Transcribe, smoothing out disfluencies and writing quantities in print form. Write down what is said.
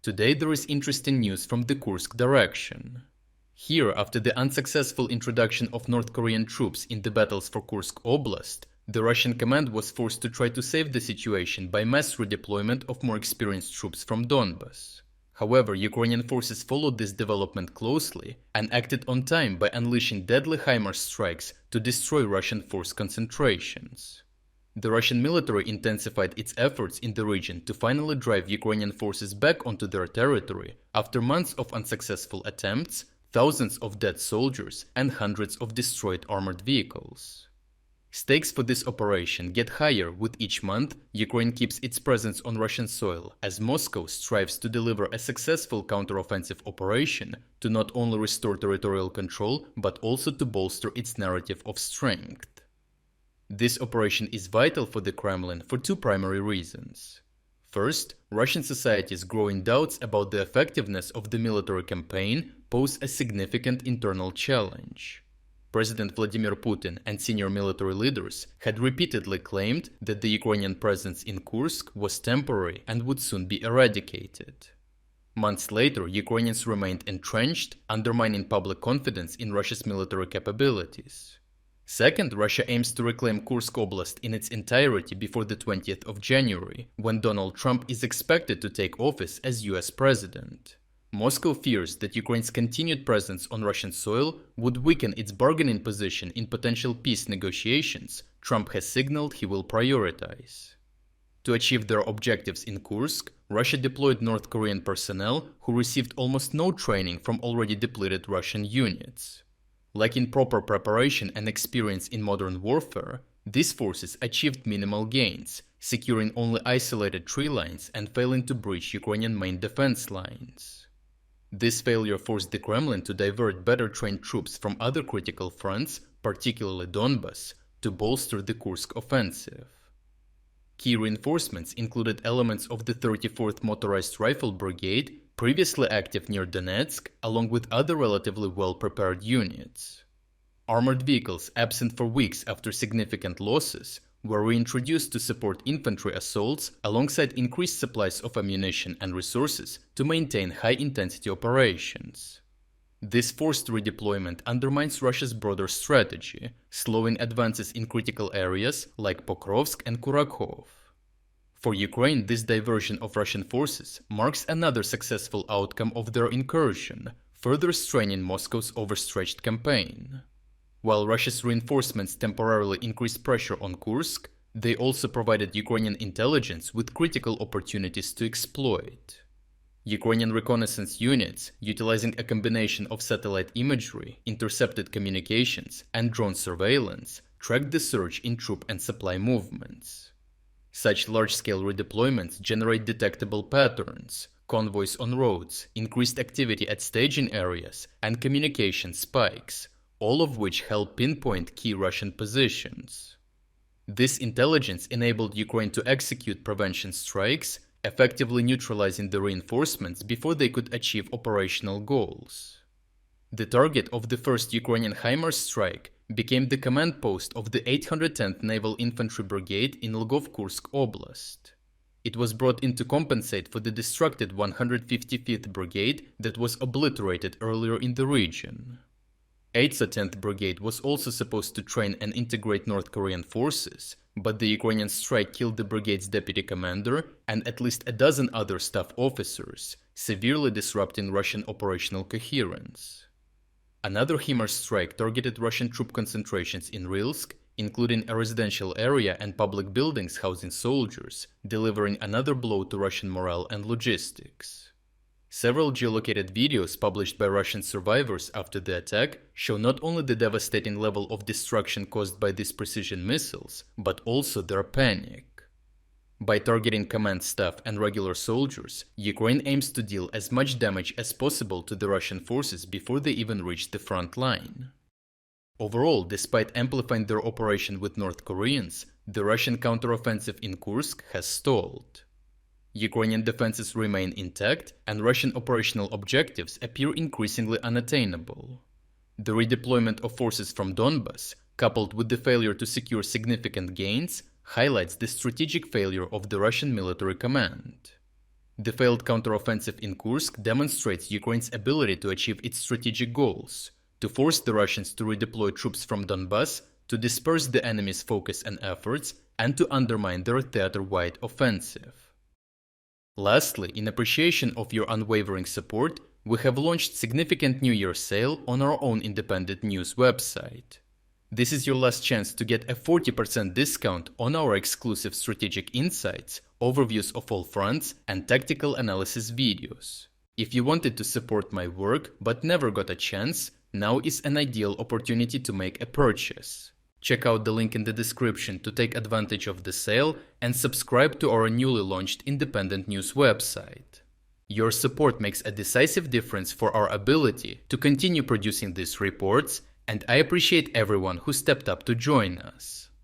Today there is interesting news from the Kursk direction. Here, after the unsuccessful introduction of North Korean troops in the battles for Kursk Oblast, the Russian command was forced to try to save the situation by mass redeployment of more experienced troops from Donbas. However, Ukrainian forces followed this development closely and acted on time by unleashing deadly HIMARS strikes to destroy Russian force concentrations. The Russian military intensified its efforts in the region to finally drive Ukrainian forces back onto their territory after months of unsuccessful attempts, thousands of dead soldiers, and hundreds of destroyed armored vehicles. Stakes for this operation get higher with each month Ukraine keeps its presence on Russian soil as Moscow strives to deliver a successful counteroffensive operation to not only restore territorial control but also to bolster its narrative of strength. This operation is vital for the Kremlin for two primary reasons. First, Russian society's growing doubts about the effectiveness of the military campaign pose a significant internal challenge. President Vladimir Putin and senior military leaders had repeatedly claimed that the Ukrainian presence in Kursk was temporary and would soon be eradicated. Months later, Ukrainians remained entrenched, undermining public confidence in Russia's military capabilities. Second, Russia aims to reclaim Kursk Oblast in its entirety before the 20th of January, when Donald Trump is expected to take office as US president. Moscow fears that Ukraine's continued presence on Russian soil would weaken its bargaining position in potential peace negotiations Trump has signaled he will prioritize. To achieve their objectives in Kursk, Russia deployed North Korean personnel who received almost no training from already depleted Russian units. Lacking proper preparation and experience in modern warfare, these forces achieved minimal gains, securing only isolated tree lines and failing to breach Ukrainian main defense lines. This failure forced the Kremlin to divert better trained troops from other critical fronts, particularly Donbas, to bolster the Kursk offensive. Key reinforcements included elements of the 34th Motorized Rifle Brigade, previously active near Donetsk, along with other relatively well-prepared units. Armored vehicles absent for weeks after significant losses were reintroduced to support infantry assaults alongside increased supplies of ammunition and resources to maintain high-intensity operations. This forced redeployment undermines Russia's broader strategy, slowing advances in critical areas like Pokrovsk and Kurakhov. For Ukraine, this diversion of Russian forces marks another successful outcome of their incursion, further straining Moscow's overstretched campaign. While Russia's reinforcements temporarily increased pressure on Kursk, they also provided Ukrainian intelligence with critical opportunities to exploit. Ukrainian reconnaissance units, utilizing a combination of satellite imagery, intercepted communications, and drone surveillance, tracked the surge in troop and supply movements. Such large-scale redeployments generate detectable patterns, convoys on roads, increased activity at staging areas, and communication spikes, all of which help pinpoint key Russian positions. This intelligence enabled Ukraine to execute prevention strikes, effectively neutralizing the reinforcements before they could achieve operational goals. The target of the first Ukrainian HIMARS strike became the command post of the 810th Naval Infantry Brigade in Lvov-Kursk Oblast. It was brought in to compensate for the destructed 155th Brigade that was obliterated earlier in the region. 8th 10th Brigade was also supposed to train and integrate North Korean forces, but the Ukrainian strike killed the brigade's deputy commander and at least a dozen other staff officers, severely disrupting Russian operational coherence. Another HIMARS strike targeted Russian troop concentrations in Rilsk, including a residential area and public buildings housing soldiers, delivering another blow to Russian morale and logistics. Several geolocated videos published by Russian survivors after the attack show not only the devastating level of destruction caused by these precision missiles, but also their panic. By targeting command staff and regular soldiers, Ukraine aims to deal as much damage as possible to the Russian forces before they even reach the front line. Overall, despite amplifying their operation with North Koreans, the Russian counteroffensive in Kursk has stalled. Ukrainian defenses remain intact, and Russian operational objectives appear increasingly unattainable. The redeployment of forces from Donbas, coupled with the failure to secure significant gains, highlights the strategic failure of the Russian military command. The failed counteroffensive in Kursk demonstrates Ukraine's ability to achieve its strategic goals, to force the Russians to redeploy troops from Donbas, to disperse the enemy's focus and efforts, and to undermine their theater-wide offensive. Lastly, in appreciation of your unwavering support, we have launched significant New Year sale on our own independent news website. This is your last chance to get a 40% discount on our exclusive strategic insights, overviews of all fronts, and tactical analysis videos. If you wanted to support my work but never got a chance, now is an ideal opportunity to make a purchase. Check out the link in the description to take advantage of the sale and subscribe to our newly launched independent news website. Your support makes a decisive difference for our ability to continue producing these reports, and I appreciate everyone who stepped up to join us.